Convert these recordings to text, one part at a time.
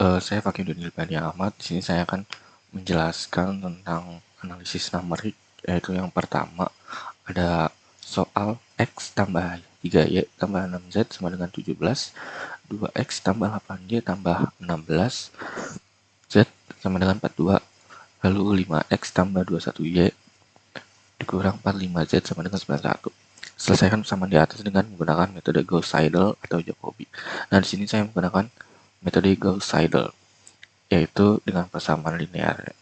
Saya pakai Daniel Bani Ahmad. Di sini saya akan menjelaskan tentang analisis numerik, yaitu yang pertama ada soal X tambah 3Y tambah 6Z sama dengan 17, 2X tambah 8Y tambah 16, Z sama dengan 42, lalu 5X tambah 21Y dikurang 45Z sama dengan 91. Selesaikan persamaan di atas dengan menggunakan metode Gauss-Seidel atau Jacobi. Nah, di sini saya menggunakan metode Gauss-Seidel, yaitu dengan persamaan linear.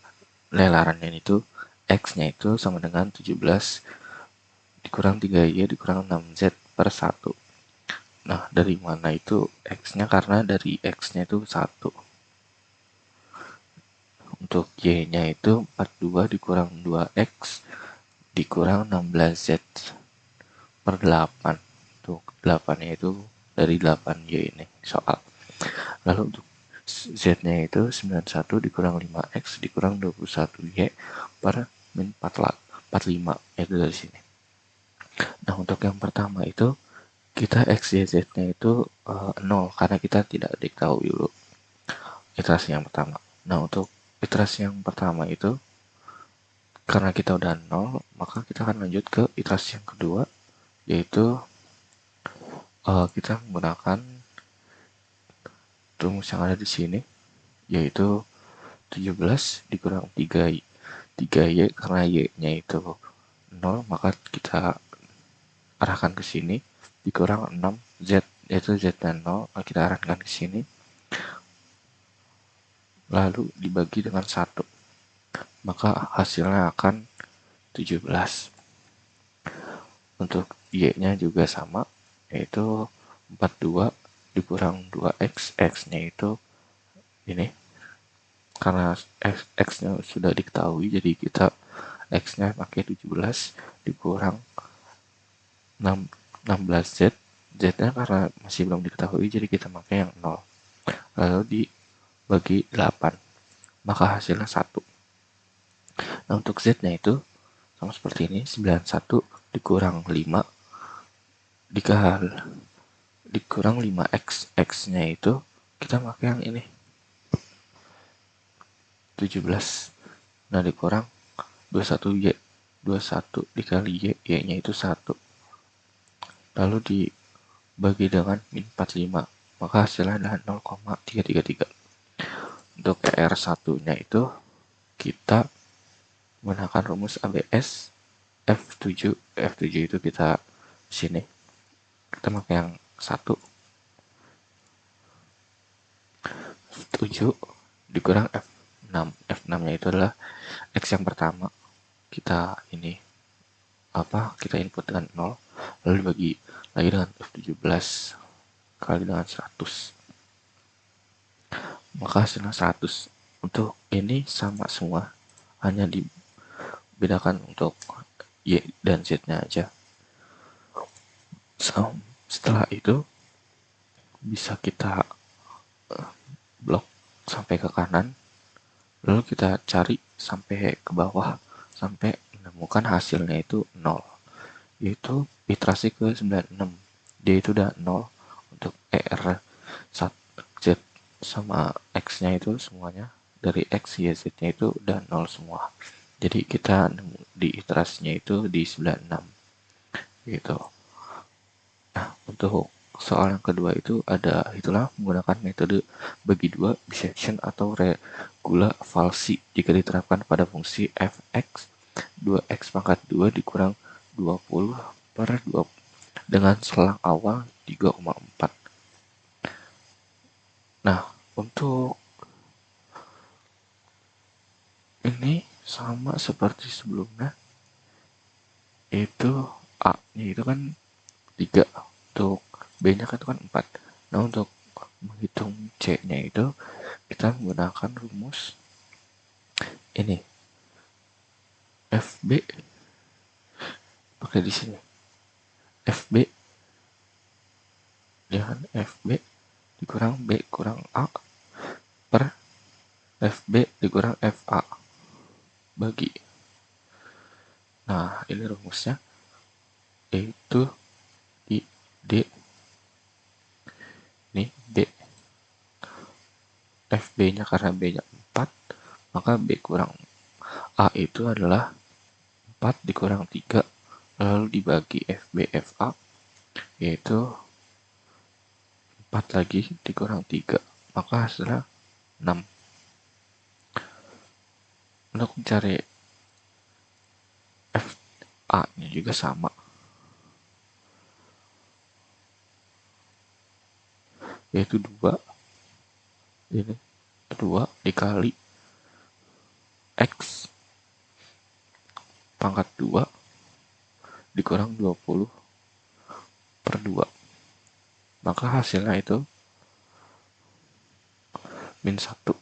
Lelarannya itu X-nya itu sama dengan 17 dikurang 3Y dikurang 6Z per 1. Nah, dari mana itu X-nya? Karena dari X-nya itu 1. Untuk Y-nya itu 42 dikurang 2X dikurang 16Z per 8. Untuk 8-nya itu dari 8Y ini soal. Lalu untuk Z-nya itu 91 dikurang 5X dikurang 21Y per min 45, itu dari sini. Nah, untuk yang pertama itu kita X, Y, Z-nya itu 0 karena kita tidak diketahui dulu iterasi yang pertama. Nah, untuk iterasi yang pertama itu karena kita udah 0, maka kita akan lanjut ke iterasi yang kedua, yaitu kita menggunakan rumus yang ada di sini, yaitu 17 dikurang 3Y karena Y-nya itu 0, maka kita arahkan ke sini, dikurang 6Z, yaitu Z-nya 0, kita arahkan ke sini, lalu dibagi dengan 1, maka hasilnya akan 17. Untuk Y-nya juga sama, yaitu 42 dikurang 2X, X-nya itu ini, karena X-nya sudah diketahui, jadi kita X-nya pakai 17 dikurang 16Z, Z-nya karena masih belum diketahui, jadi kita pakai yang 0. Lalu dibagi 8, maka hasilnya 1. Nah, untuk Z-nya itu sama seperti ini, 91 dikurang 5 dikurang 5X, X-nya itu kita pakai yang ini, 17. Nah, dikurang 21Y, 21 dikali Y, Y-nya itu 1. Lalu dibagi dengan min 45, maka hasilnya adalah 0,333. Untuk R1-nya itu kita menggunakan rumus ABS F7. F7 itu kita sini, kita pakai yang 1, 7 dikurang F6. F6-nya itu adalah X yang pertama. Kita ini kita input dengan 0, lalu dibagi lagi dengan F17 kali dengan 100, maka hasilnya 100. Untuk ini sama semua, hanya dibedakan untuk Y dan Z-nya aja. Setelah itu bisa kita blok sampai ke kanan, lalu kita cari sampai ke bawah sampai menemukan hasilnya itu 0, yaitu iterasi ke 96. Dia itu udah 0 untuk Z sama X-nya itu semuanya, dari X, Y, Z-nya itu udah 0 semua. Jadi kita nemu di iterasinya itu di 96 gitu. Nah, untuk soal yang kedua itu itulah menggunakan metode bagi dua bisection atau regula falsi jika diterapkan pada fungsi f(x), 2x pangkat 2 dikurang 20 per 2 dengan selang awal 3,4. Nah, untuk ini sama seperti sebelumnya, itu A-nya itu kan 3, untuk B-nya kan itu kan 4. Nah, untuk menghitung C-nya itu kita menggunakan rumus ini, FB pakai di sini, FB dengan FB dikurang B kurang A per FB dikurang FA bagi. Nah, ini rumusnya, yaitu di D, ini D FB-nya karena B-nya 4, maka B kurang A itu adalah 4 dikurang 3, lalu dibagi FB FA, yaitu 4 lagi dikurang 3, maka hasilnya 6. Untuk mencari FA-nya juga sama, yaitu 2, ini 2 dikali X pangkat 2 dikurang 20 per 2. Maka hasilnya itu min 1,000.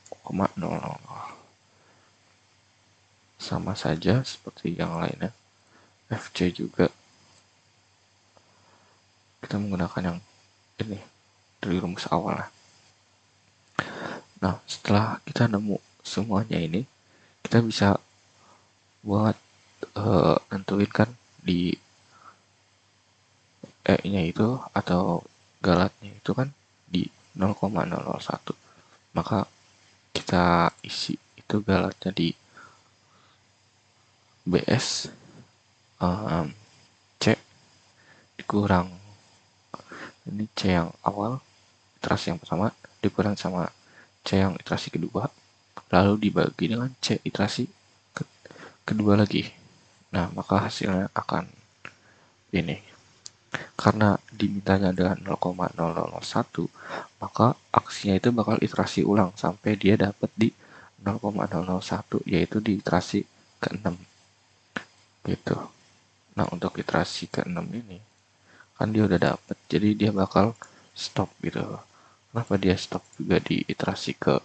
Sama saja seperti yang lainnya. FC juga kita menggunakan yang ini dari rumus awal. Nah, setelah kita nemu semuanya ini, kita bisa buat nentuin kan di E-nya itu atau galatnya itu kan di 0,001. Maka kita isi itu galatnya di BS C dikurang ini C yang awal, iterasi yang pertama, dikurang sama C yang iterasi kedua, lalu dibagi dengan C iterasi kedua lagi. Nah, maka hasilnya akan ini. Karena dimintanya dengan 0,001, maka aksinya itu bakal iterasi ulang sampai dia dapat di 0,001, yaitu di iterasi ke-6. Gitu. Nah, untuk iterasi ke-6 ini, kan dia udah dapet, jadi dia bakal stop gitu. Kenapa dia stop juga di iterasi ke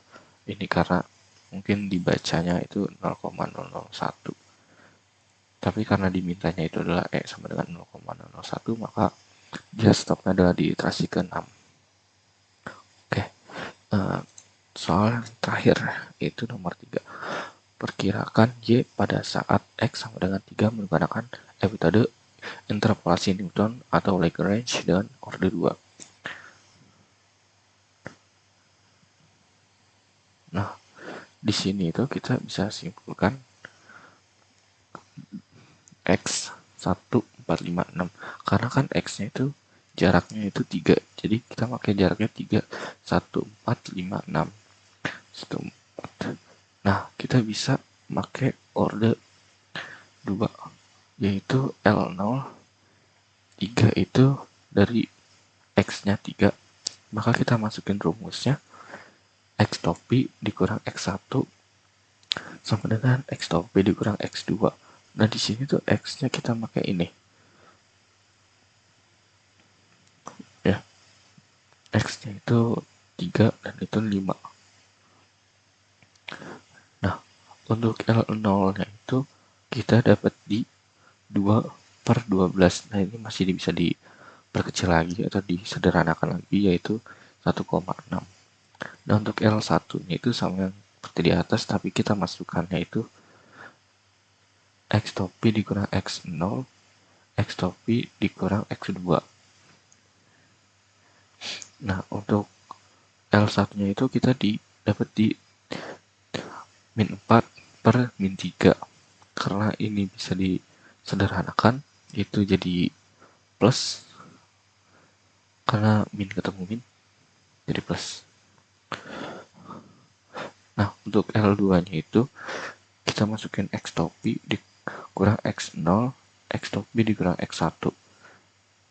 ini? Karena mungkin dibacanya itu 0,001. Tapi karena dimintanya itu adalah E sama dengan 0,001, maka dia stopnya adalah di iterasi ke-6. Oke, soal yang terakhir itu nomor 3. Perkirakan Y pada saat X sama dengan 3 menggunakan metode interpolasi Newton atau Lagrange dengan orde 2. Nah, di sini itu kita bisa simpulkan X 1, 4, 5, 6. Karena kan X-nya itu jaraknya itu 3. Jadi kita pakai jaraknya 3, 1, 4, 5, 6. 1, 4. Nah, kita bisa pakai orde 2, yaitu L0, 3 itu dari X-nya 3. Maka kita masukin rumusnya X topi dikurang X1 sama dengan X topi dikurang X2. Nah, di sini tuh X-nya kita pakai ini. Ya. X-nya itu 3 dan itu 5. Nah, untuk L0-nya itu kita dapat di 2 per 12. Nah, ini masih bisa diperkecil lagi atau disederhanakan lagi, yaitu 1,6. Nah, untuk L1-nya itu sama yang seperti di atas, tapi kita masukkannya itu X topi dikurang X0, X topi dikurang X2. Nah, untuk L1-nya itu kita dapat di min 4 per min 3. Karena ini bisa disederhanakan, itu jadi plus. Karena min ketemu min, jadi plus. Nah, untuk L2-nya itu kita masukin X topi dikurang X0, X topi dikurang X1.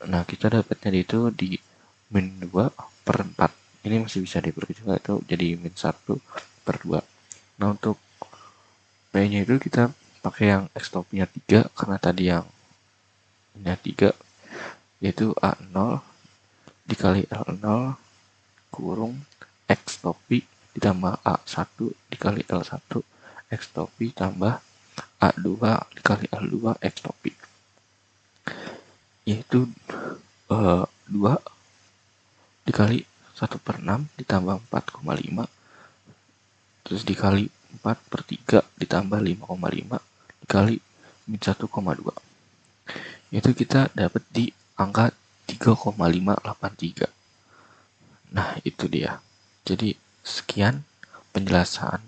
Nah, kita dapatnya itu di min 2 per 4. Ini masih bisa diperkecil, itu jadi min 1 per 2. Nah, untuk P-nya itu kita pakai yang X topinya 3, karena tadi yang nya 3, yaitu A0 dikali L0 kurung X topi ditambah A1 dikali L1 X topi tambah A2 dikali L2 X topi, yaitu 2 dikali 1 per 6 ditambah 4,5 terus dikali 4 per 3 ditambah 5,5 dikali min 1,2, itu kita dapat di angka 3,583. Nah, itu dia. Jadi sekian penjelasan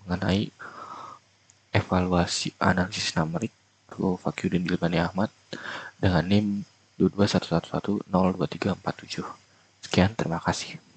mengenai evaluasi analisis numerik Fakyudin Gilbani Ahmad dengan NIM 221110237. Sekian, terima kasih.